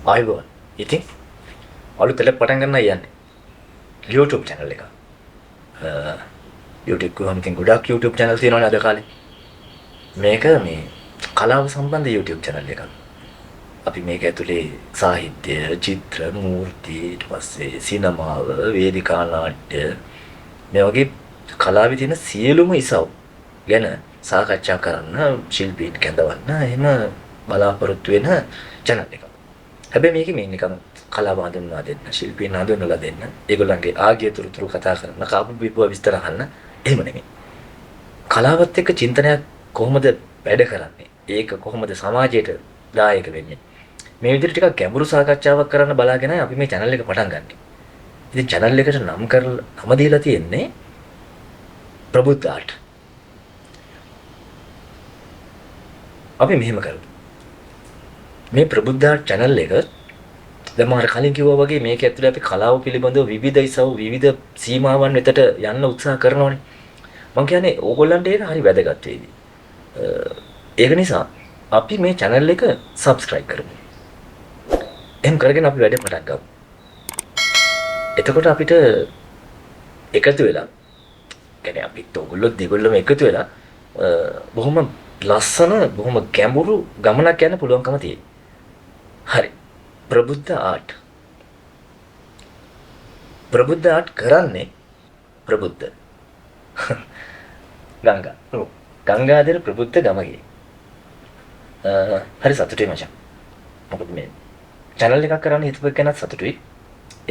ආයුබෝවන්. ඉතින් අලුතෙන් පටන් ගන්න යන්නේ YouTube channel එක. YouTube කොහොමද ඉතින් ගොඩක් YouTube channel තියෙනවනේ අද කාලේ. මේක මේ කලාව සම්බන්ධ YouTube channel එකක්. අපි මේක ඇතුලේ සාහිත්‍ය, චිත්‍ර, මූර්ති, ඊට පස්සේ සිනමාව, වේදිකා නාට්‍ය මේ වගේ කලාවේ තියෙන සියලුම ඉසව් ගැන සාකච්ඡා කරන්න, ශිල්පීන් කැඳවන්න එහෙම බලාපොරොත්තු වෙන channel එකක්. හැබැයි මේකේ මේ නිකන් කලාව හඳුන්වා දෙන්න, ශිල්පීන් හඳුන්වලා දෙන්න, ඒගොල්ලන්ගේ ආගිය තුරුතුරු කතා කරන්න, කාපු බිපුව විස්තර අහන්න එහෙම නෙමෙයි. කලාවත් එක්ක චින්තනයක් කොහොමද වැඩ කරන්නේ? ඒක කොහොමද සමාජයට දායක වෙන්නේ? මේ විදිහට ටිකක් ගැඹුරු සාකච්ඡාවක් කරන්න බලාගෙනයි අපි මේ channel එක පටන් ගන්නෙ. ඉතින් channel එකට නම දීලා තියෙන්නේ ප්‍රබුද්ධ ආර්ට්. අපි මෙහෙම කරමු. මේ ප්‍රබුද්ධ ආර්ට් channel එක දැන් මම කලින් කිව්වා වගේ මේක ඇතුලේ අපි කලාව පිළිබඳව විවිධ ඉසව් විවිධ සීමාවන් වෙතට යන්න උත්සාහ කරනවානේ. මම කියන්නේ ඕගොල්ලන්ට ඒක හරි වැදගත් වේවි. ඒක නිසා අපි මේ channel එක subscribe කරමු. එහෙනම් කරගෙන අපි වැඩ පටන් ගමු. එතකොට අපිට එකතු වෙලා කියන්නේ අපිත් ඕගොල්ලෝ දෙගොල්ලම එකතු වෙලා බොහොම ලස්සන බොහොම ගැඹුරු ගමනක් යන්න පුළුවන්කම තියෙනවා. හරි. ප්‍රබුද්ධ ආර්ට්. ප්‍රබුද්ධ ආර්ට් කරන්නේ ප්‍රබුද්ධ. ගංගා. ඔව්. ගංගාදර ප්‍රබුද්ධ ගමගේ. හරි සතුටුයි මචං. මොකද මේ channel එකක් කරන්න හිතපු එක ගැනත් සතුටුයි.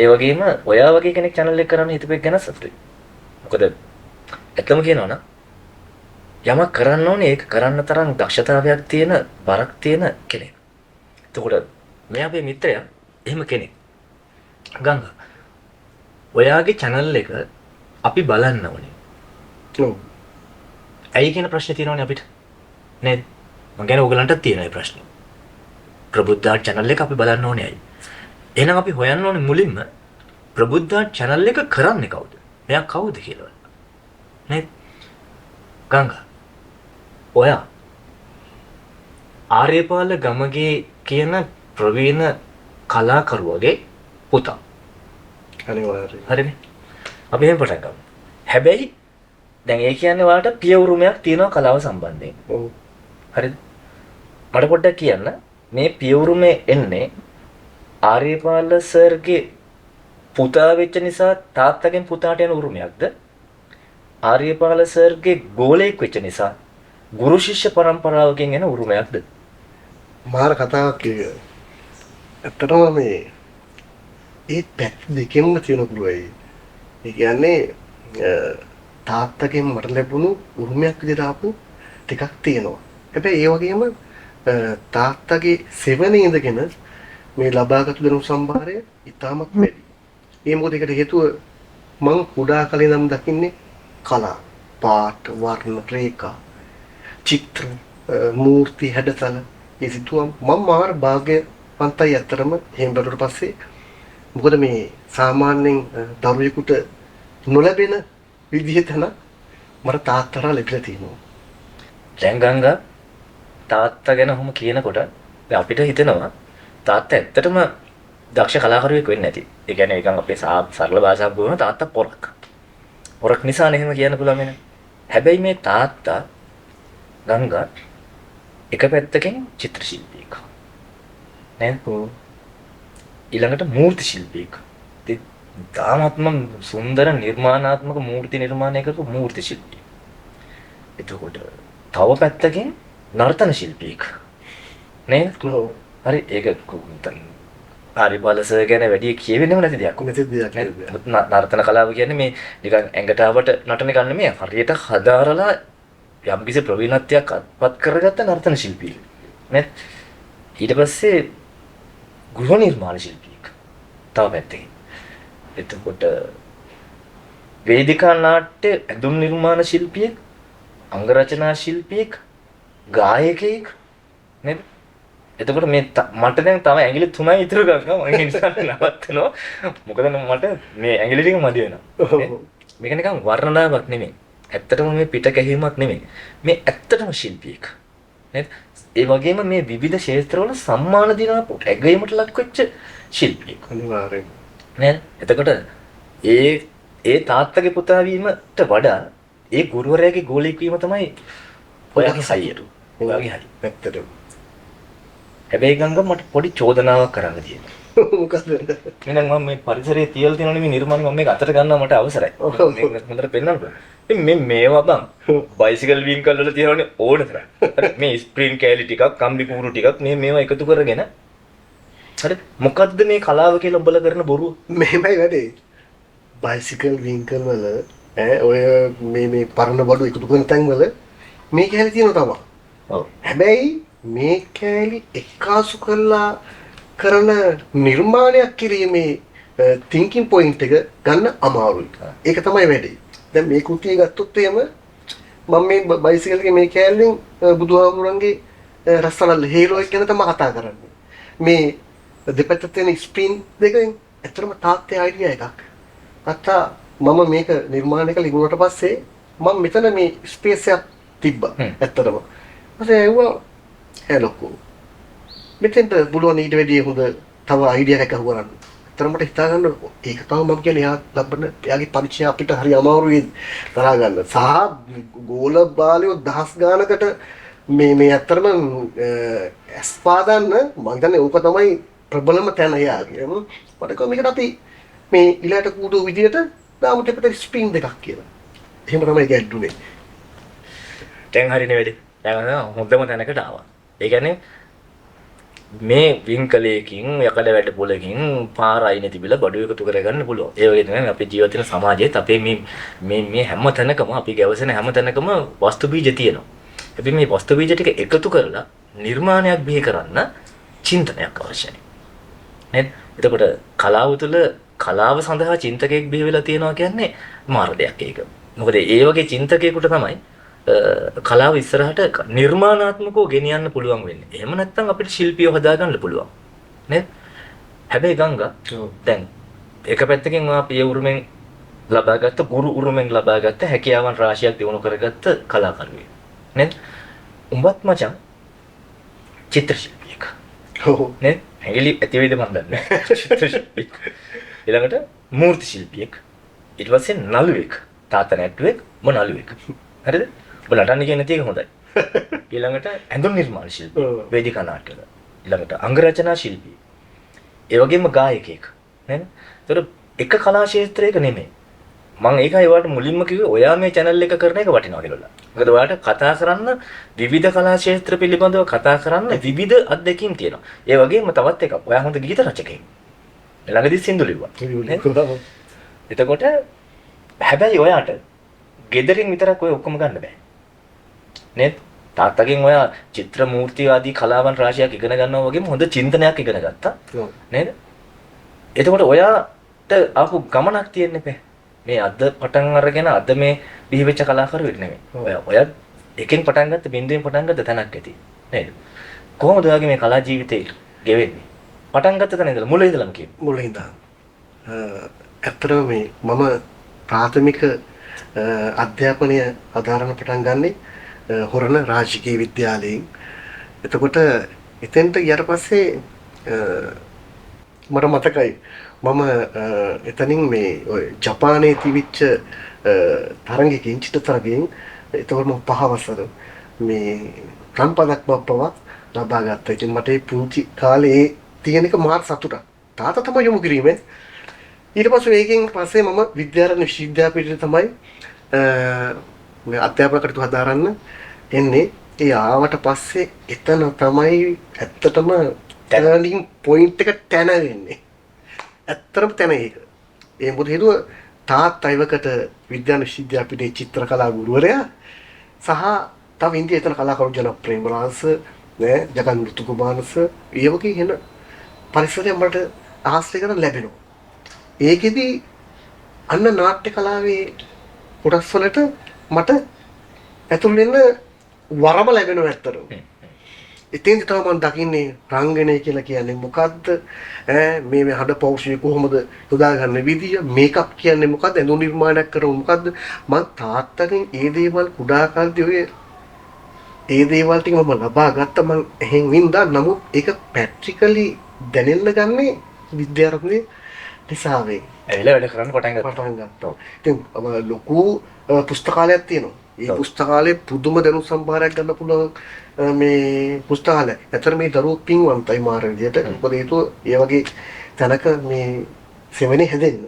ඒ වගේම ඔයා වගේ කෙනෙක් channel එක කරන්න හිතපු එක ගැනත් සතුටුයි. මොකද ඇත්තම කියනවා නම් යමක් කරන්න ඕනේ ඒක කරන්න තරම් දක්ෂතාවයක් තියෙන බරක් තියෙන කෙනෙක්. එතකොට මේ අපේ මිත්‍රයා එහෙම කෙනෙක්. ගංගා. ඔයාගේ channel එක අපි බලන්න ඕනේ. ඔව්. ඇයි කියන ප්‍රශ්නේ තියෙනවනේ අපිට. නේද? මම කියන්නේ ඕගලන්ටත් තියෙන ඒ ප්‍රශ්නේ. ප්‍රබුද්ධ channel එක අපි බලන්න ඕනේ ඇයි? එහෙනම් අපි හොයන්න ඕනේ මුලින්ම ප්‍රබුද්ධ channel එක කරන්නේ කවුද? මෙයා කවුද කියලා. නේද? ගංගා. ඔයා ආර්යපාල ගමගේ කියන ප්‍රවීණ කලාකරුවගේ පුතා. අනිවාර්යයෙන්. හරිනේ. අපි එහෙම පටන් ගමු. හැබැයි දැන් ඒ කියන්නේ ඔයාලට පිය උරුමයක් තියෙනවා කලාව සම්බන්ධයෙන්. ඔව්. හරිද? මට පොඩ්ඩක් කියන්න මේ පිය උරුමේ එන්නේ ආර්යපාල සර්ගේ පුතා වෙච්ච නිසා තාත්තගෙන් පුතාට යන උරුමයක්ද? ආර්යපාල සර්ගේ ගෝලයෙක් වෙච්ච නිසා ගුරු ශිෂ්‍ය පරම්පරාවකින් එන උරුමයක්ද? මාර කතාවක් කිය. ඇත්තටම මේ ඒ පැත්ත දෙකෙන්ම තියෙන පුළුවයි. ඒ කියන්නේ තාත්තගෙන් මට ලැබුණු උරුමයක් විදිහට ආපු ටිකක් තියෙනවා. හැබැයි ඒ වගේම තාත්තගේ සෙවණේ ඉඳගෙන මේ ලබාගත් දරුණු සම්භාරය ඉතාමත් වැඩි. ඒ මොකද ඒකට හේතුව මං කුඩා කලේ නම් දකින්නේ කලා, පාට, වර්ණ, රේඛා, චිත්‍ර, මූර්ති හැඩතල ඒ සිතුවම් මම මාර භාග්‍යවන්තයි ඇත්තරම එහෙම බැලුවට පස්සේ. මොකද මේ සාමාන්‍යයෙන් දරුවෙකුට නොලැබෙන විදිහට මට තාත්තලා ලැබිලා තියෙනවා. දැන් ගංගා තාත්තා ගැන ඔහොම කියනකොට දැන් අපිට හිතෙනවා තාත්තා ඇත්තටම දක්ෂ කලාකරුවෙක් වෙන්න ඇති. ඒ කියන්නේ නිකන් අපේ සරල භාෂාවක් ගොනු තාත්තා පොරක්. පොරක් නිසානේ එහෙම කියන්න පුළුවන් වෙන. හැබැයි මේ තාත්තා ගංගා එක පැත්තකින් චිත්‍ර ශිල්පියෙක්. නේද? ඊළඟට මූර්ති ශිල්පියෙක්. තාමත්ම සුන්දර නිර්මාණාත්මක මූර්ති නිර්මාණය කරපු මූර්ති ශිල්පියෙක්. එතකොට තව පැත්තකින් නර්තන ශිල්පියෙක්. නේද? හරි ඒක ආර්යපාල සර් ගැන වැඩි කියවෙන්නේම නැති දෙයක්. නැති දෙයක් නේද? නර්තන කලාව කියන්නේ මේ නිකන් ඇඟට ආවට නටන එක නෙමෙයි. හරියට හදාරලා යම්කිසි ප්‍රවීණත්වයක් අත්පත් කරගත්ත නර්තන ශිල්පියෙක්. නේද? ඊට පස්සේ ගෘහ නිර්මාණ ශිල්පියෙක්. තව පැත්තකින්. එතකොට වේදිකා නාට්‍ය ඇඳුම් නිර්මාණ ශිල්පියෙක්, අංග රචනා ශිල්පියෙක්, ගායකයෙක් නේද? එතකොට මේ මට දැන් තව ඇඟිලි 3යි ඉතුරු ගන්නවා. මම ඒ නිසා නවත්තනවා. මොකද මට මේ ඇඟිලි ටික මදි වෙනවා. මේක නිකන් වර්ණනාවක් නෙමෙයි. ඇත්තටම මේ පිට කැහිමක් නෙමෙයි. මේ ඇත්තටම ශිල්පියෙක්. නේද? ඒ වගේම මේ විවිධ ක්ෂේත්‍රවල සම්මාන දිනාපු ඇගයීමට ලක් වෙච්ච ශිල්පියෙක්. අනිවාර්යෙන්. නේද? එතකොට ඒ තාත්තගේ පුතා වීමට වඩා ඒ ගුරුවරයාගේ ගෝලීක වීම තමයි ඔයාගේ හයියට. ඔයාගේ හයි. ඇත්තටම. හැබැයි ගංගා මට පොඩි චෝදනාවක් කරන්න තියෙනවා. මොකද? එහෙනම් මම මේ පරිසරයේ තියලා තියෙනවනේ මේ නිර්මාණ මම මේක අතට ගන්නවා මට අවසරයි. මේක හොඳට පෙන්නන්න බෑ. ඉතින් මේවා බං බයිසිකල් වින්කල් වල තියෙනවනේ ඕන තරම්. හරි මේ ස්ප්‍රින් කැලි ටිකක්, කම්බි කූරු ටිකක් මේවා එකතු කරගෙන හරි මොකද්ද මේ කලාව කියලා උඹලා කරන බොරුව? මෙහෙමයි වැඩේ. බයිසිකල් වින්කල් වල ඔය මේ පරණ බඩු එකතු කරන තැන් වල මේ කැලි තියෙනවා තමයි. ඔව්. හැබැයි මේ කැලි එක්කාසු කරලා කරන නිර්මාණයක් කිරීමේ thinking point එක ගන්න අමාරුයි. ඒක තමයි වැඩේ. දැන් මේ කෘතිය ගත්තොත් එහෙම මම මේ බයිසිකල් එකේ මේ කැලෙන් බුදුහාමුදුරන්ගේ රස්සලල් හේරෝ එක ගැන තමයි කතා කරන්නේ. මේ දෙපැත්ත තියෙන ස්ප්‍රින් දෙකෙන් ඇත්තටම තාත්තේ අයිඩියා එකක්. තාත්තා මම මේක නිර්මාණය කළ ඉවරට පස්සේ මම මෙතන මේ ස්පේස් එකක් තිබ්බා. ඇත්තටම. ඊපස්සේ ඇහුවා ලොකෝ මෙතෙන්ට පුළුවන් ඊට වැඩිය හොඳ තව අයිඩියා එකක් අහුවරන්න. ඇත්තටම මට හිතා ගන්න ඒක තමයි මම කියන්නේ එයා ලබන එයාගේ පරිචය අපිට හරි අමාරුයි තරහා ගන්න. සහ ගෝල බාලයෝ දහස් ගානකට මේ ඇත්තටම ස්පාදන්න මම හිතන්නේ ඕක තමයි ප්‍රබලම තැන එයාගේ. මට කිව්වා මේකට අපි මේ ඉලයට කූඩු විදියට දාමු දෙපැත්තට ස්ප්‍රින් දෙකක් කියලා. එහෙම තමයි ඒක ඇඩ්ඩුනේ. දැන් හරිනේ වැඩේ. දැන් හොඳම තැනකට ආවා. ඒ කියන්නේ මේ වින්කලයකින් යකඩ වැට පොලකින් පාර අයින තිබිලා බඩු එකතු කරගන්න පුළුවන්. ඒ වගේ තමයි අපේ ජීවිත වෙන සමාජයේත් අපේ මේ හැම තැනකම අපි ගැවසෙන හැම තැනකම වස්තු බීජ තියෙනවා. අපි මේ වස්තු බීජ ටික එකතු කරලා නිර්මාණයක් බිහි කරන්න චින්තනයක් අවශ්‍යයි. නේද? එතකොට කලාව තුළ කලාව සඳහා චින්තකයෙක් බිහි වෙලා තියෙනවා කියන්නේ මාර දෙයක් ඒක. මොකද ඒ වගේ චින්තකයෙකුට තමයි කලාව ඉස්සරහට නිර්මාණාත්මකව ගෙනියන්න පුළුවන් වෙන්නේ. එහෙම නැත්නම් අපිට ශිල්පියව හදාගන්න පුළුවන්. නේද? හැබැයි ගංගා දැන් එක පැත්තකින් අපි ඒ උරුමෙන් ලබාගත්ත ගුරු උරුමෙන් ලබාගත්ත හැකියාවන් රාශියක් දිනු කරගත්ත කලාකරුවෙක්. නේද? උඹත් මචං චිත්‍ර ශිල්පියෙක්. ඔව්. නේද? හැඟිලි ඇති වේද මන් දන්නේ. චිත්‍ර ශිල්පියෙක්. ඊළඟට මූර්ති ශිල්පියෙක්. ඊට පස්සේ නළුවෙක්. තාත්තා නැට්ටුවෙක් ම නළුවෙක්. හරිද? ඔබ නටන්න කියන තේ හොඳයි. ඊළඟට ඇඳුම් නිර්මාණ ශිල්පී, වේදිකා නාට්‍යද. ඊළඟට අංග රචනා ශිල්පී. ඒ වගේම ගායකයෙක්. නේද? ඒතර එක කලා ක්ෂේත්‍රයක නෙමෙයි. මම ඒකයි ඔයාලට මුලින්ම කිව්වේ ඔයා මේ channel එක කරන එක වටිනවා කියලා. මොකද ඔයාලට කතා කරන්න විවිධ කලා ක්ෂේත්‍ර පිළිබඳව කතා කරන්න විවිධ අත්දැකීම් තියෙනවා. ඒ වගේම තවත් එකක්. ඔයා හොඳ ගීත රචකයෙක්. ළඟදී සින්දු ලිව්වා. එතකොට හැබැයි ඔයාට ගෙදරින් විතරක් ඔය ඔක්කොම ගන්න බෑ. නේද? තාත්තගෙන් ඔයා චිත්‍ර මූර්ති ආදී කලාවන් රාශියක් ඉගෙන ගන්නවා වගේම හොඳ චින්තනයක් ඉගෙන ගත්තා. නේද? එතකොට ඔයාට ආපු ගමනක් තියෙන්න බෑ. මේ අද පටන් අරගෙන අද මේ බිහි වෙච්ච කලාකරුවෙක් නෙමෙයි. ඔයා එකෙන් පටන් ගත්ත බින්දුවෙන් පටන් ගත්ත තැනක් ඇති. නේද? කොහොමද ඔයාගේ මේ කලා ජීවිතේ ගෙවෙන්නේ? පටන් ගත්ත තැන ඉඳලා මුල ඉඳලම කියමු. මුල ඉඳන්. ඇත්තටම මේ මම ප්‍රාථමික අධ්‍යාපනය අධාරණ පටන් ගන්නේ හොරණ රාජකීය විද්‍යාලයෙන්. එතකොට එතෙන්ට ගියට පස්සේ මට මතකයි මම එතනින් මේ ඔය ජපානයේ තිබිච්ච තරඟකින් චිත්‍ර තරඟයෙන් එතකොට මම 5 වසර මේ රන්පදක් පවා ලබා ගත්තා. ඉතින් මට ඒ පුංචි කාලේ තියෙන එක මාර සතුටක්. තාත්තා තමයි යොමු කිරීමේ. ඊට පස්සේ ඒකෙන් පස්සේ මම විද්‍යාරණ්‍ය විශ්වවිද්‍යාලයට තමයි මේ අධ්‍යාපන කටයුතු හදාරන්න එන්නේ. ඒ ආවට පස්සේ එතන තමයි ඇත්තටම ටර්නින් පොයින්ට් එක තැන වෙන්නේ. ඇත්තටම තැන ඒක. ඒ මොකද හේතුව තාත්තා ඉවකට විද්‍යාන විශ්වවිද්‍යාලයේ චිත්‍ර කලා ගුරුවරයා සහ තව ඉන්දියාවේ එතන කලාකරු ජන ප්‍රේමරාස නේ ජගන්තුතු කුමාරස ඒ වගේ වෙන පරිසරයක් මට ආශ්‍රය කරන්න ලැබෙනවා. ඒකෙදි අන්න නාට්‍ය කලාවේ කොටස් වලට මට ඇතුල් වෙන්න වරම ලැබෙනවා ඇත්තටම. ඉතින් තමයි මම දකින්නේ රංගනය කියලා කියන්නේ මොකද්ද? මේ හඩ පෞරුෂය කොහොමද යොදාගන්න විදිය, මේකප් කියන්නේ මොකද්ද? ඇඳුම් නිර්මාණයක් කරන මොකද්ද? මම තාත්තගෙන් ඒ දේවල් කුඩා කාලේදී ඔය ඒ දේවල් ටික මම ලබා ගත්ත මං එහෙන් වින්දා. නමුත් ඒක ප්‍රැක්ටිකලි දැනෙන්න ගන්නේ විද්‍යාරත්නයේ නිසා වේ. ඇවිල්ලා වැඩ කරන්න පටන් ගත්තා. පටන් ගත්තා. ඉතින් ලොකු පුස්තකාලයක් තියෙනවා. ඒ ඔව්. පුස්තකාලේ පුදුම දැනුම් සම්භාරයක් ගන්න පුළුවන් මේ පුස්තකාලය. ඇත්තට මේ දරුවෝ පින්වන්තයි මාර විදියට. මොකද හේතුව ඒ වගේ තැනක මේ සෙවණේ හැදෙන්න.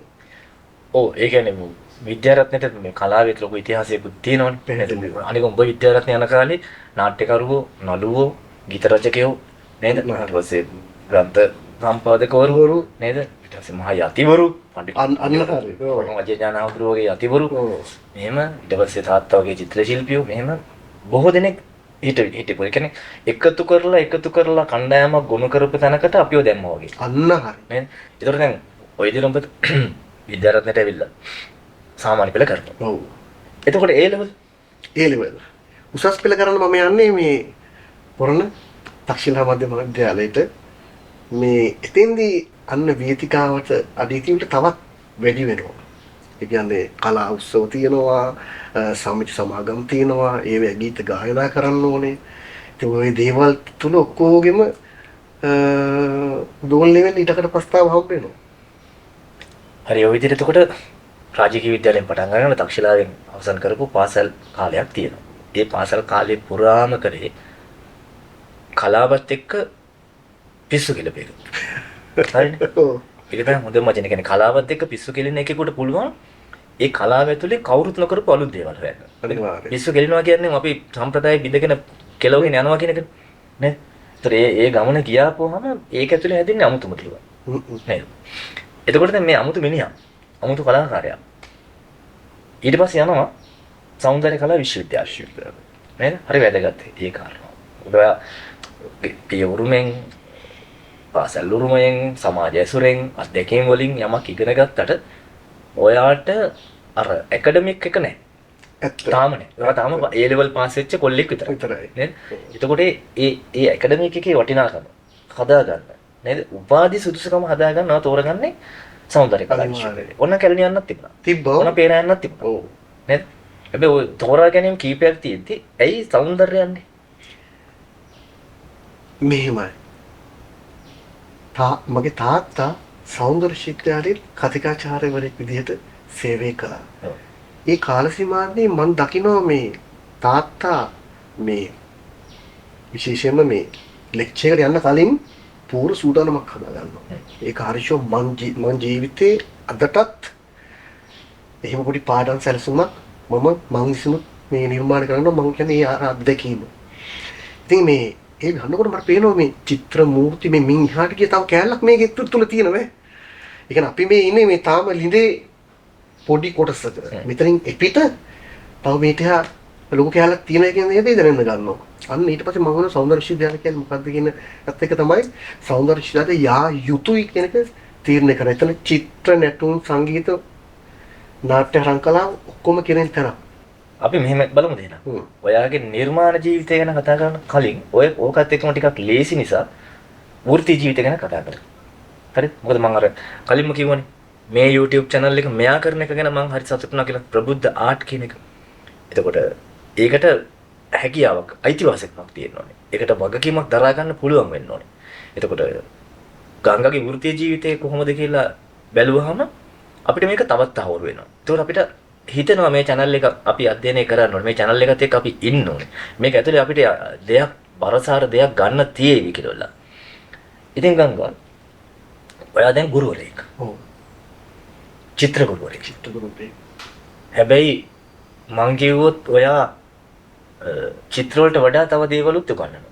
ඔව් ඒ කියන්නේ විද්‍යාරත්නයට මේ කලාවේ ලොකු ඉතිහාසයකුත් තියෙනවනේ. පැහැදිලිව. අනික උඹ විද්‍යාරත්න යන කාලේ නාට්‍යකරුවෝ, නළුවෝ, ගීත රචකයෝ නේද? ඊට පස්සේ ග්‍රන්ථ සම්පාදකවරු නේද? ඊට පස්සේ මහා යතිවරු, පඬිතු අන්න හරි. අජය ඥානහඳුරු වගේ යතිවරු. ඔව්. මෙහෙම ඊට පස්සේ තාත්තා වගේ චිත්‍ර ශිල්පියෝ මෙහෙම බොහෝ දෙනෙක් හිටපු. ඒ කියන්නේ එකතු කරලා කණ්ඩායමක් ගොනු කරපු තැනකට අපිව දැම්මා වගේ. අන්න හරි. නේද? ඒතකොට දැන් ඔය විදිහට උඹ විද්‍යාරත්නයට ඇවිල්ලා සාමාන්‍ය පෙළ කරනවා. ඔව්. එතකොට ඒ ලෙවල් ඒ ලෙවල්. උසස් පෙළ කරන්න මම යන්නේ මේ පොරණ තක්ෂිලා මධ්‍යම විද්‍යාලයට. මේ එතෙන්දී අන්න වේදිකාවට අධිතියට තවත් වැඩි වෙනවා. ඒ කියන්නේ කලා උත්සව තියෙනවා, සමිති සමාගම් තියෙනවා, ඒවැ ගීත ගායනා කරන්න ඕනේ. ඉතින් ওই දේවල් තුල ඔක්කොගෙම දෝල් ලෙවල් ඊටකට ප්‍රස්තාව හම්බ වෙනවා. හරි ඔය විදිහට එතකොට රාජකීය විද්‍යාලයෙන් පටන් ගන්න තක්ෂිලාවෙන් අවසන් කරපු පාසල් කාලයක් තියෙනවා. ඒ පාසල් කාලේ පුරාම කරේ කලාවත් එක්ක පිස්සු කෙලපේක. හරිනේ. ඔව්. ඒක තමයි හොඳම වචන. කියන්නේ කලාවත් එක්ක පිස්සු කෙලින එකෙකුට පුළුවන් ඒ කලාව ඇතුලේ කවුරුත් නොකරපු අලුත් දේවල් හොයන්න. අනිවාර්යයෙන්. පිස්සු කෙලිනවා කියන්නේ අපි සම්ප්‍රදාය බිඳගෙන කෙලවගෙන යනවා කියන එක නේ. ඒතර ඒ ගමන ගියාපුවාම ඒක ඇතුලේ හැදෙන්නේ අමුතුම දේවල්. නේද? එතකොට දැන් මේ අමුතු මිනිහා අමුතු කලාකාරයා ඊට පස්සේ යනවා සෞන්දර්ය කලා විශ්වවිද්‍යාලය. නේද? හරි වැදගත් ඒ කාරණා. ඔයා ඒ උරුමෙන් පාසල් උරුමයෙන් සමාජ ඇසුරෙන් අධ්‍යක්ෂකම් වලින් යමක් ඉගෙන ගත්තට ඔයාට අර ඇකඩමික් එක නැහැ. ඇත්ත. තාම නැහැ. ඔයා තාම A level පාස් වෙච්ච කොල්ලෙක් විතරයි. විතරයි. නේද? එතකොට ඒ ඇකඩමික් එකේ වටිනාකම හදා ගන්න. නේද? උපාධි සුදුසුකම හදා ගන්නවා තෝරගන්නේ සෞන්දර්ය කලා විශ්වවිද්‍යාලය. ඔන්න කැලණි යන්නත් තිබුණා. තිබ්බා. ඔන්න පේන යන්නත් තිබුණා. ඔව්. නේද? හැබැයි ඔය තෝරා ගැනීම කීපයක් තියෙද්දි ඇයි සෞන්දර්ය යන්නේ? මෙහෙමයි. මගේ තාත්තා සෞන්දර්ය ශික්ෂාලේ කතිකාචාර්යවරයෙක් විදිහට සේවය කළා. ඔව්. ඒ කාල සීමාවේ මම දකිනවා මේ තාත්තා මේ විශේෂයෙන්ම මේ ලෙක්චර් එකට යන්න කලින් පූර්ව සූදානමක් හදා ගන්නවා. ඒක හරිෂෝ මං ජීවිතේ අදටත් එහෙම පොඩි පාඩම් සැලසුමක් මම විසිනුත් මේ නිර්මාණය කරනවා. මම කියන්නේ ඒ අත්දැකීම. ඉතින් මේ ඒ ගන්නකොට මට පේනවා මේ චිත්‍ර මූර්ති මේ මින්හාට කිය තව කෑල්ලක් මේකෙ තුල තියෙනවා. ඒ කියන්නේ අපි මේ ඉන්නේ මේ තාම ලිඳේ පොඩි කොටසක. මෙතනින් එපිට තව මේටහා ලොකු කෑල්ලක් තියෙනවා කියන දේ දැනෙන්න ගන්නවා. අන්න ඊට පස්සේ මම සෞන්දර්ය විශ්වවිද්‍යාලය කියන්නේ මොකක්ද කියන එකත් එක තමයි සෞන්දර්ය විශ්වවිද්‍යාලය යා යුතුයි කියන එක තීරණය කරා. එතන චිත්‍ර නැටුම් සංගීත නාට්‍ය රංකලා ඔක්කොම කෙරෙන තැන. අපි මෙහෙම බලමු දෙන්න. ඔයාගේ නිර්මාණ ජීවිතය ගැන කතා කරන කලින් ඔය ඕකත් එක්කම ටිකක් ලේසි නිසා වෘත්ති ජීවිතය ගැන කතා කරමු. හරිද? මොකද මම අර කලින්ම කිව්වනේ මේ YouTube channel එක මෙයා කරන එක ගැන මම හරි සතුටු වුණා කියලා ප්‍රබුද්ධ ආර්ට් කියන එක. එතකොට ඒකට හැකියාවක් අයිතිවාසිකමක් තියෙන්න ඕනේ. ඒකට වගකීමක් දරා ගන්න පුළුවන් වෙන්න ඕනේ. එතකොට ගංගාගේ වෘත්ති ජීවිතය කොහොමද කියලා බැලුවහම අපිට මේක තවත් අහුරු වෙනවා. ඒතකොට අපිට හිතනවා මේ channel එක අපි අධ්‍යයනය කරන්න ඕනේ. මේ channel එකත් එක්ක අපි ඉන්න ඕනේ. මේක ඇතුලේ අපිට දෙයක් බරසාර දෙයක් ගන්න තියෙවි කියලා. ඉතින් ගංගා ඔයා දැන් ගුරුවරයෙක්. ඔව්. චිත්‍ර ගුරුවරයෙක්. චිත්‍ර ගුරුවරයෙක්. හැබැයි මං කිව්වොත් ඔයා චිත්‍ර වලට වඩා තව දේවලුත් උගන්වනවා.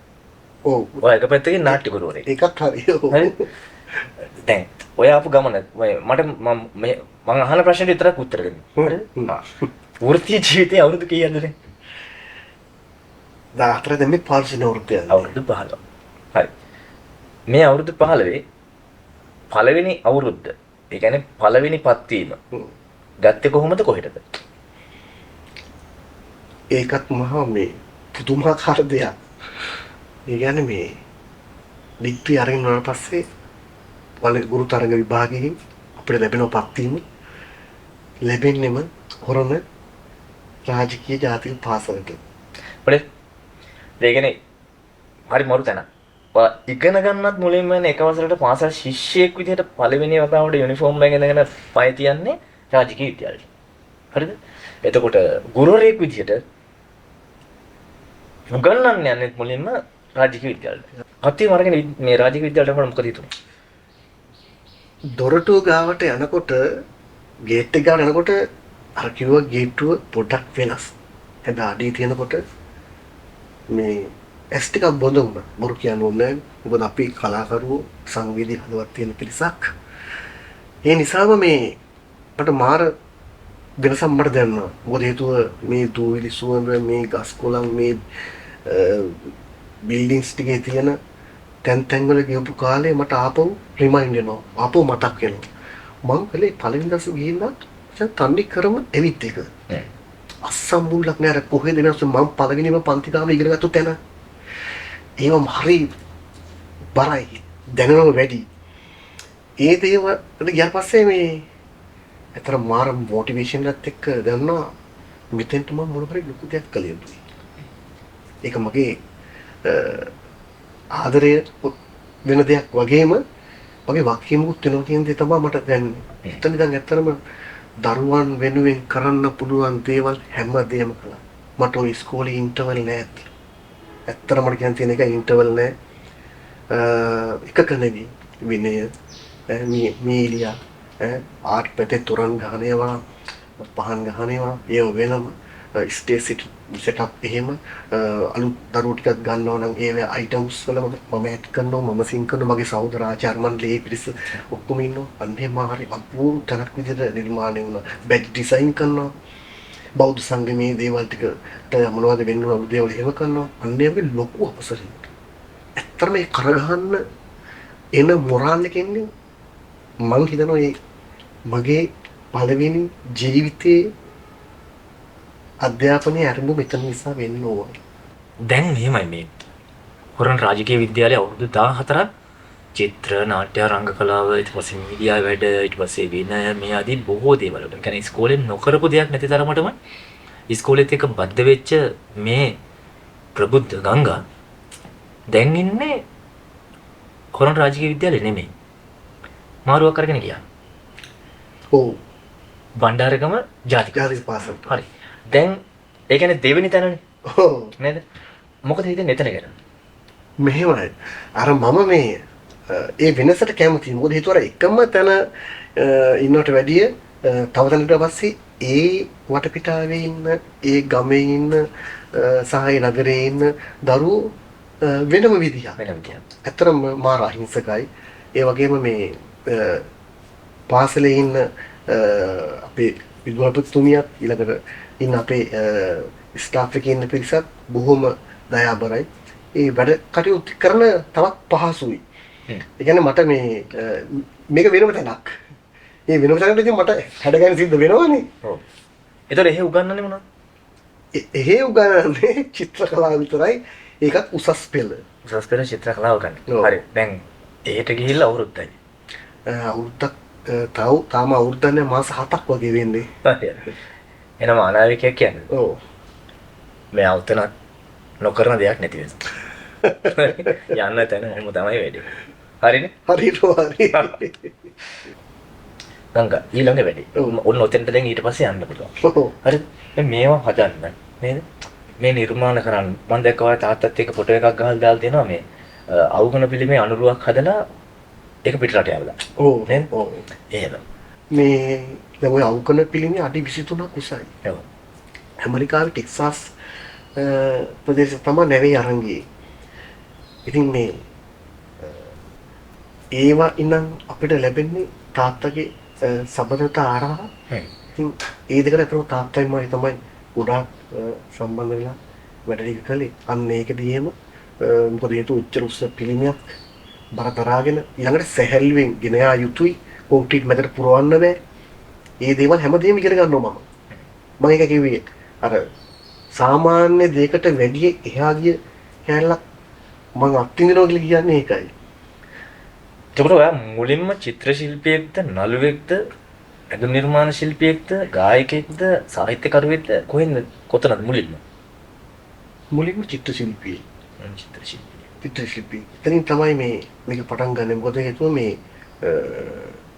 ඔව්. ඔයා එක පැත්තකින් නාට්‍ය ගුරුවරයෙක්. ඒකත් හරි. හරි. දැන් ඔය ආපු ගමන මට මම අහන ප්‍රශ්නෙට විතරක් උත්තර දෙන්න. හරිද? වෘත්ති ජීවිතේ අවුරුදු කීයද දැන්? 14 දැන් මේ 15 වෘත්තිය. අවුරුදු 15. හරි. මේ අවුරුදු 15 පළවෙනි අවුරුද්ද. ඒ කියන්නේ පළවෙනි පත්වීම. ගත්තේ කොහොමද කොහෙටද? ඒකත් මහා මේ පුදුමාකාර දෙයක්. ඒ කියන්නේ මේ ඩිග්‍රී අරගෙන වුණාට පස්සේ ගුරු තරඟ විභාගයෙන් අපිට ලැබෙන පත්වීම ලැබෙන්නෙම හොරණ රාජකීය ජාතික පාසලට. අපිට ඒ කියන්නේ හරි මරු තැන. ඉගෙන ගන්නත් මුලින්ම එක වසරට පාසල් ශිෂ්‍යයෙක් විදිහට පළවෙනි වතාවට යුනිෆෝම් එක ඉඳගෙන පය තියන්නේ රාජකීය විද්‍යාලේ. හරිද? එතකොට ගුරුවරයෙක් විදිහට උගන්වන්න යන්නේ මුලින්ම රාජකීය විද්‍යාලේ. කට්ටිය මරගෙන මේ රාජකීය විද්‍යාලයට යනකොට මොකද හිතුනේ? දොරටුව ගාවට යනකොට ගේට් එක ගාවට යනකොට අර කිව්වා ගේට්ටුව පොඩක් වෙනස්. හැබැයි අඩේ තියෙනකොට මේ ඇස් ටිකක් බොඳ වුණා. බොරු කියන්න ඕනේ නැහැ. මොකද අපි කලාකරුවෝ සංවේදී හදවත් තියෙන පිරිසක්. ඒ නිසාම මේ මට මාර වෙනසක් මට දැනෙනවා. මොකද හේතුව මේ දූවිලි සුවඳ මේ ගස් කොළන් මේ බිල්ඩින්ග්ස් ටිකේ තියෙන තැන් වල ගියපු කාලේ මට ආපහු රිමයින්ඩ් වෙනවා. ආපහු මතක් වෙනවා. මං කලේ පළවෙනි දවසේ ගිහිල්ලා තන්නේ කරම එවිත් එක. අස්සම්බුල්ලක් නෑ අර කොහෙද වෙනස් මම පළවෙනිම පන්ති ගාම ඉගෙන ගත්ත තැන. ඒවම හරි බරයි දැනෙනව වැඩි. ඒ දේවල්ට ගියාට පස්සේ මේ අතර මාර මොටිවේෂන් එකත් එක්ක දැනුණා මෙතෙන්ට මම මොන හරි ලොකු දෙයක් කළ යුතුයි. ඒක මගේ ආදරය වෙන දෙයක් වගේම මගේ වගකීමකුත් වෙනවා කියන දේ තමයි මට දැනෙන්නේ. එතන ඉඳන් ඇත්තටම දරුවන් වෙනුවෙන් කරන්න පුළුවන් දේවල් හැමදේම කළා. මට ওই ඉස්කෝලේ ඉන්ටර්වල් නෑ. ඇත්තටම මට කියන්න තියෙන එක ඉන්ටර්වල් නෑ. එකක නෙවි විනය මීලියා ආර්ට් පැත්තේ තොරන් ගහනේවා පහන් ගහනේවා ඒව වෙනම ස්ටේජ් සෙටප් එහෙම අලුත් දරුවෝ ටිකක් ගන්නවා නම් ඒවේ අයිටම්ස් වල මම ඇඩ් කරනවා මම සිං කරනවා මගේ සහෝදර ආචාර්යමන්ලේ පිරිස ඔක්කොම ඉන්නවා අන්නේ මාරි අපූර්ව තනක් විදිහට නිර්මාණය වුණා බැච් ඩිසයින් කරනවා බෞද්ධ සංගමයේ දේවල් ටිකට මොනවද වෙන්න ඕන දේවල් එහෙම කරනවා අන්නේ වගේ ලොකු අපසරයක් ඇත්තටම මේ කරගහන්න එන මොරාල් එකෙන්නේ මං හිතනවා මේ මගේ පළවෙනි ජීවිතේ අධ්‍යාපනයේ ආරම්භ මෙතන නිසා වෙන්න ඕන. දැන් මෙහෙමයි මේ හොරන් රාජකීය විද්‍යාලයේ අවුරුදු 14ක් චිත්‍ර නාට්‍ය රංග කලාව ඊට පස්සේ මීඩියා වැඩ ඊට පස්සේ විනය මේ ආදී බොහෝ දේවල් වලට. කියන්නේ ඉස්කෝලෙන් නොකරපු දෙයක් නැති තරමටම ඉස්කෝලේත් එක්ක බද්ධ වෙච්ච මේ ප්‍රබුද්ධ ගංගා දැන් ඉන්නේ හොරන් රාජකීය විද්‍යාලේ නෙමෙයි. මාරුවක් කරගෙන ගියා. ඔව්. බණ්ඩාරගම ජාතික පාසල. හරි. දැන් ඒ කියන්නේ දෙවෙනි තැනනේ. ඔව්. නේද? මොකද හිතන්නේ එතන ගැන? මෙහෙමයි. අර මම මේ ඒ වෙනසට කැමතියි. මොකද හේතුව අර එකම තැන ඉන්නවට වැඩිය තව තැනකට පස්සේ ඒ වටපිටාවේ ඉන්න ඒ ගමේ ඉන්න සහ ඒ නගරේ ඉන්න දරුවෝ වෙනම විදිහක්. ඇත්තටම මාර අහිංසකයි. ඒ වගේම මේ පාසලේ ඉන්න අපේ විද්‍යාපතිතුමියත් ඊළඟට ඉන්න අපේ ස්ටාෆ් එකේ ඉන්න පිරිසත් බොහොම දයාබරයි. ඒ වැඩ කටයුතු කරන තවත් පහසුයි. ඒ කියන්නේ මට මේක වෙනම තැනක්. මේ වෙනම තැනකට ඉතින් මට හැඩගැහෙන්න සිද්ධ වෙනවනේ. ඔව්. ඒතර එහෙ උගන්වන්නේ මොනවද? එහෙ උගන්වන්නේ චිත්‍ර කලාව විතරයි. ඒකත් උසස් පෙළ. උසස් පෙළ චිත්‍ර කලාව ගන්න. හරි. දැන් එහෙට ගිහිල්ලා අවුරුද්දයි. අවුරුද්දක් තාම අවුරුද්දන්නේ මාස 7ක් වගේ වෙන්නේ. හරි. එනම අනාවිකයක් කියන්නේ. ඔව්. මේ අවතන නොකරන දෙයක් නැති වෙනවා. යන්න තැන ඔහොම තමයි වෙන්නේ. හරිනේ? හරි. ගංගා ඊළඟ වැඩි. ඔන්න ඔතෙන්ට දැන් ඊට පස්සේ යන්න පුළුවන්. හරිද? දැන් මේවා හදන්න නේද? මේ නිර්මාණ කරන්න මම දැක්කවා තාත්තත් එක්ක ෆොටෝ එකක් ගහලා දාලා දෙනවා මේ අවගණ පිළිමේ අනුරුවක් හදලා ඒක පිටරට යවලා. ඔව් නේද? ඔව්. එහෙම. මේ දැන් ඔය අවගණ පිළිමේ අඩි 23ක් උසයි. ඔව්. ඇමරිකාවේ ටෙක්සාස් ප්‍රදේශ තමයි නැවේ අරන් ගියේ. ඉතින් මේ ඒවා ඉන්න අපිට ලැබෙන්නේ තාත්තගේ සබඳතා ආරහා. ඉතින් ඒ දෙකට අතර තාත්තයි මම තමයි ගොඩාක් සම්බන්ධ වෙලා වැඩ ටික කළේ. අන්න ඒකදී එහෙම මොකද හේතුව උච්චර උස්ස පිළිමයක් බර දරාගෙන ඊළඟට සැහැල්ලුවෙන් ගෙන යා යුතුයි. කොන්ක්‍රීට් මැදට පුරවන්න බෑ. ඒ දේවල් හැමදේම ඉගෙන ගන්නවා මම. මම ඒක කිව්වේ අර සාමාන්‍ය දෙයකට වැඩි එහා ගිය කැලලක් මම අත්විඳිනවා කියලා කියන්නේ ඒකයි. එතකොට ඔයා මුලින්ම චිත්‍ර ශිල්පියෙක්ද නළුවෙක්ද ඇඳුම් නිර්මාණ ශිල්පියෙක්ද ගායකයෙක්ද සාහිත්‍යකරුවෙක්ද කොතනද මුලින්ම? මුලින්ම චිත්‍ර ශිල්පියෙක්. චිත්‍ර ශිල්පී. චිත්‍ර ශිල්පී. එතනින් තමයි මේක පටන් ගන්න. මොකද හේතුව මේ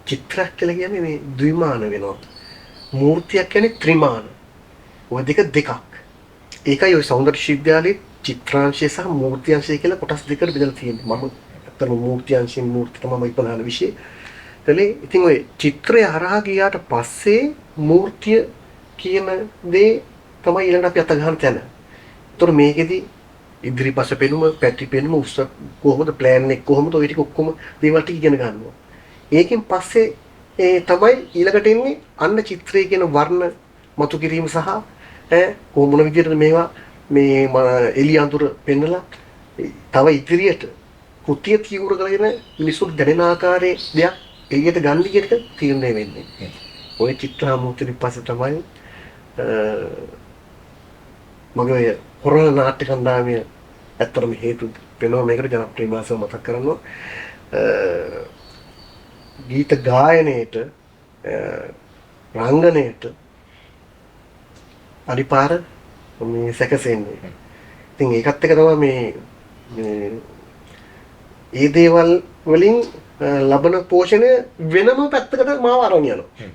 චිත්‍රයක් කියලා කියන්නේ මේ ද්විමාන වෙනවා. මූර්තියක් කියන්නේ ත්‍රිමාන. ඔය දෙකක්. ඒකයි ඔය සෞන්දර්ය ශිල්පියාලේ චිත්‍රාංශය සහ මූර්තිංශය කියලා කොටස් දෙකකට බෙදලා තියෙන්නේ. මම අතන මූර්තිංශයෙන් මූර්ති තමයි ප්‍රධාන විෂය. ඉතින් ඔය චිත්‍රය හරහා ගියාට පස්සේ මූර්තිය කියන දේ තමයි ඊළඟට අපි අත ගන්න තැන. ඒතර මේකෙදි ඉදිරිපස පෙනුම, පැටි පෙනුම, උස්ස කොහොමද ප්ලෑන් එක කොහොමද ඔය ටික ඔක්කොම දේවල් ටික ඉගෙන ගන්නවා. ඒකෙන් පස්සේ තමයි ඊළඟට එන්නේ අන්න චිත්‍රයේ කියන වර්ණ මතු කිරීම සහ කොහොම මොන විදිහටද මේවා මේ එළිය අඳුර පෙන්නලා තව ඉදිරියට කෘතිය තීව්‍ර කරගෙන මිනිසුන්ට දැනෙන ආකාරයේ දෙයක් එළියට ගන්න කියන එක තීරණය වෙන්නේ. ඔය චිත්‍රාමූර්තිය පස්සේ තමයි මගේ ඔය හොරණ නාට්‍ය කණ්ඩායමේ ඇත්තටම හේතු වෙනවා මේකට ජනප්‍රිය භාෂාව මතක් කරනවා. ගීත ගායනයේට රංගනයේට අනිපාර මේ සැකසෙන්නේ. ඉතින් ඒකත් එක තමයි මේ ඒ දේවල් වලින් ලබන පෝෂණය වෙනම පැත්තකට මාව අරන් යනවා.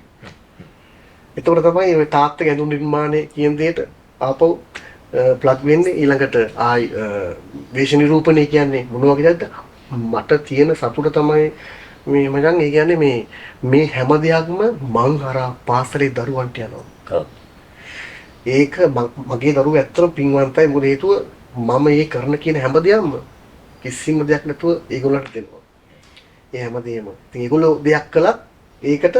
ඒතකොට තමයි මේ තාත්ත ගැඳුම් නිර්මාණය කියන දෙයට ආපහු ප්ලග් වෙන්නේ. ඊළඟට ආයි වේශ නිරූපණය කියන්නේ මොන වගේද? මට තියෙන සතුට තමයි මේ මචං ඒ කියන්නේ මේ හැම දෙයක්ම මං හරහා පාසලේ දරුවන්ට යනවා. ඒක මගේ දරුවෝ ඇත්තටම පින්වන්තයි. මොකද හේතුව මම මේ කරන කියන හැම දෙයක්ම කිසිම දෙයක් නැතුව ඒගොල්ලන්ට දෙනවා. ඒ හැම දෙයක්ම. ඉතින් ඒගොල්ලෝ දෙයක් කළත් ඒකට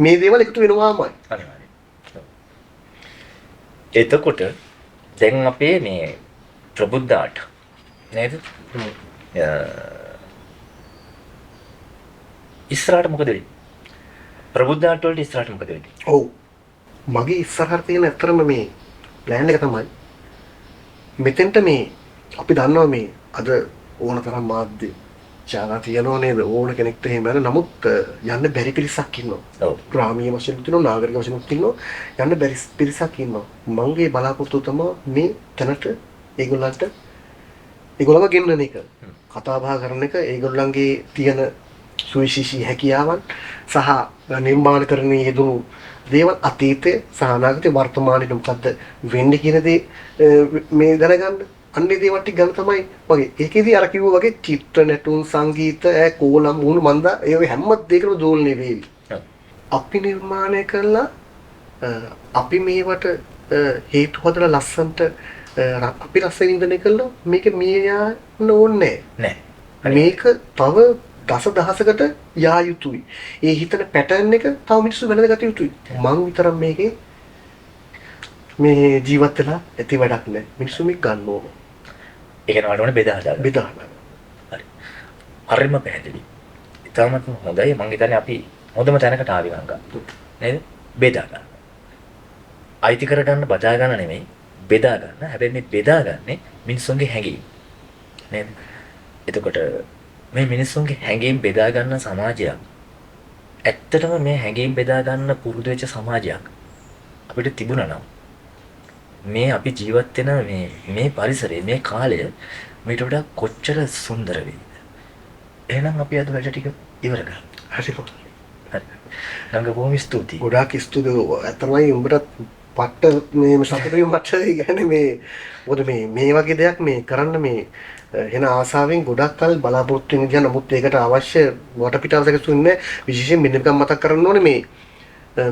මේ දේවල් එකතු වෙනවාමයි. අනිවාර්යයෙන්. එතකොට දැන් අපේ මේ ප්‍රබුද්ධාට නේද? ඉස්සරහට මොකද වෙන්නේ? ප්‍රබුද්ධාට වලට ඉස්සරහට මොකද වෙන්නේ? ඔව්. මගේ ඉස්සරහට තියෙන ඇත්තටම මේ ප්ලෑන් එක තමයි මෙතෙන්ට මේ අපි දන්නවා මේ අද ඕන තරම් මාධ්‍ය ජාලා තියනවා නේද? ඕන කෙනෙක්ට එහෙම යන නමුත් යන්න බැරි පිරිසක් ඉන්නවා. ඔව්. ග්‍රාමීය වශයෙන් තියෙනවා, නාගරික වශයෙන් තියෙනවා. යන්න බැරි පිරිසක් ඉන්නවා. මගේ බලාපොරොත්තුව තමයි මේ තැනට ඒගොල්ලන්ව ගෙන්නන එක. කතා බහ කරන එක, ඒගොල්ලන්ගේ තියෙන සුවිශේෂී හැකියාවන් සහ නිර්මාණ කරන්නේ යෙදුණු දේවල් අතීතයේ සහ අනාගතයේ වර්තමානයේ මොකද්ද වෙන්නේ කියන දේ මේ දැනගන්න. අන්නේ දේවල් ටික ගන්න තමයි වගේ. ඒකෙදි අර කිව්වා වගේ චිත්‍ර නැටුම් සංගීත කෝලම් වුණු මන්දා ඒ හැම දෙයකම දෝලණය වේවි. අපි නිර්මාණය කළා අපි මේවට හේතු හදලා ලස්සන්ට අපි රස විඳින කළා මේක මිය යන්න ඕනේ නැහැ. මේක තව දසදහසකට යා යුතුයි. ඒ හිතන පැටර්න් එක තව මිනිස්සු වෙනදගත යුතුයි. මං විතරක් මේකේ මේ ජීවත් වෙලා ඇති වැඩක් නැහැ. මිනිස්සු මේක ගන්න ඕන. ඒක නෝනේ බෙදා හදා. හරි. හරිම පැහැදිලි. ඉතාමත් හොඳයි. මං හිතන්නේ අපි හොඳම තැනකට ආවි ගංගා. නේද? බෙදා ගන්න. අයිති කර ගන්න බදා ගන්න නෙමෙයි බෙදා ගන්න. හැබැයි මේ බෙදා ගන්නේ මිනිස්සුන්ගේ හැඟීම්. නේද? එතකොට මේ මිනිස්සුන්ගේ හැඟීම් බෙදා ගන්න සමාජයක් ඇත්තටම මේ හැඟීම් බෙදා ගන්න පුරුදු වෙච්ච සමාජයක් අපිට තිබුණා නම් මේ අපි ජීවත් වෙන මේ පරිසරයේ මේ කාලය මේට වඩා කොච්චර සුන්දර වෙයිද? එහෙනම් අපි අද වැඩ ටික ඉවර කරමු. හරි. ගංගා බොහොම ස්තුතියි. ගොඩාක් ස්තුතියි. අතරමයි උඹට පට්ට මේ සතුටුයි මට කියන්නේ මොකද මේ වගේ දෙයක් මේ කරන්න මේ එන ආසාවෙන් ගොඩක් කල් බලාපොරොත්තු වෙන ගියා. නමුත් ඒකට අවශ්‍ය වටපිටාව සැකසුන්නේ විශේෂයෙන් මෙන්න මේක මතක් කරන්න ඕනේ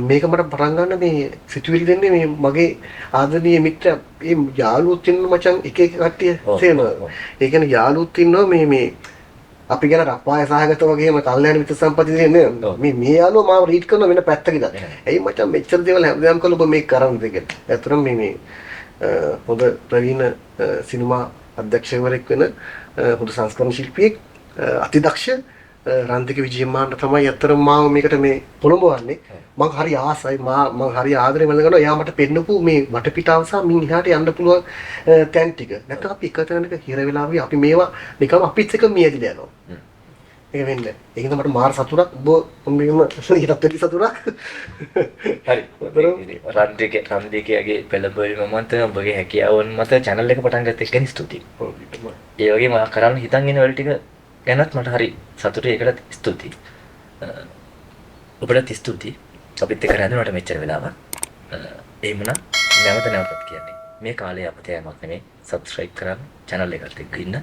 මේක මට පටන් ගන්න මේ සිතුවිලි දෙන්නේ මේ මගේ ආදරණීය මිත්‍ර මේ යාළුවොත් ඉන්න මචං එක කට්ටිය තේනවා. ඒ කියන්නේ යාළුවොත් ඉන්නවා මේ අපි ගැන රපාය සහගත වගේම කල්යාණ මිත්‍ර සම්පatti දෙන්නේ මේ යාළුවා මාව රීඩ් කරන වෙන පැත්තක ඉඳන්. ඇයි මචං මෙච්චර දේවල් හැමදාම කළා ඔබ මේක කරන්නේ කියලා. ඇත්තටම මේ හොඳ ප්‍රවීණ සිනමා අධ්‍යක්ෂකවරයෙක් වෙන හොඳ සංස්කරණ ශිල්පියෙක් අතිදක්ෂ රන්තික විජයමාන්න තමයි අත්‍තරම මාව මේකට මේ පොළඹවන්නේ. මම හරි ආසයි මම හරි ආදරේ වෙනකනවා. එයා මට පෙන්නපු මේ වටපිටාව සහ මින් එහාට යන්න පුළුවන් තැන් ටික. නැත්නම් අපි එක තැනක හිර වෙලා අපි මේවා නිකම් අපිත් එක මියදිලා යනවා. ඒක වෙන්නේ. ඒකද මට මාර සතුටක් ඔබ මෙහෙම ඊටත් වැඩි සතුටක්. හරි. රන්දිකගේ පෙළඹවීම මත ඔබගේ හැකියාවන් මත channel එක පටන් ගත්ත එක ගැන ස්තුතියි. ඒ වගේම කරන්න හිතන් ඉන්න වැඩ ටික ගැනත් මට හරි සතුටුයි. ඒකට ස්තුතියි. ඔබට ස්තුතියි. අපිත් එක්ක රැඳුනට මෙච්චර වෙලාවක්. එහෙමනම් නැවතත් කියන්නේ මේ කාලේ අපතේ යමක් නෙමෙයි. subscribe කරන්න channel එකත් එක්ක ඉන්න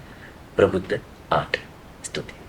ප්‍රබුද්ධ ආර්ට්. ස්තුතියි.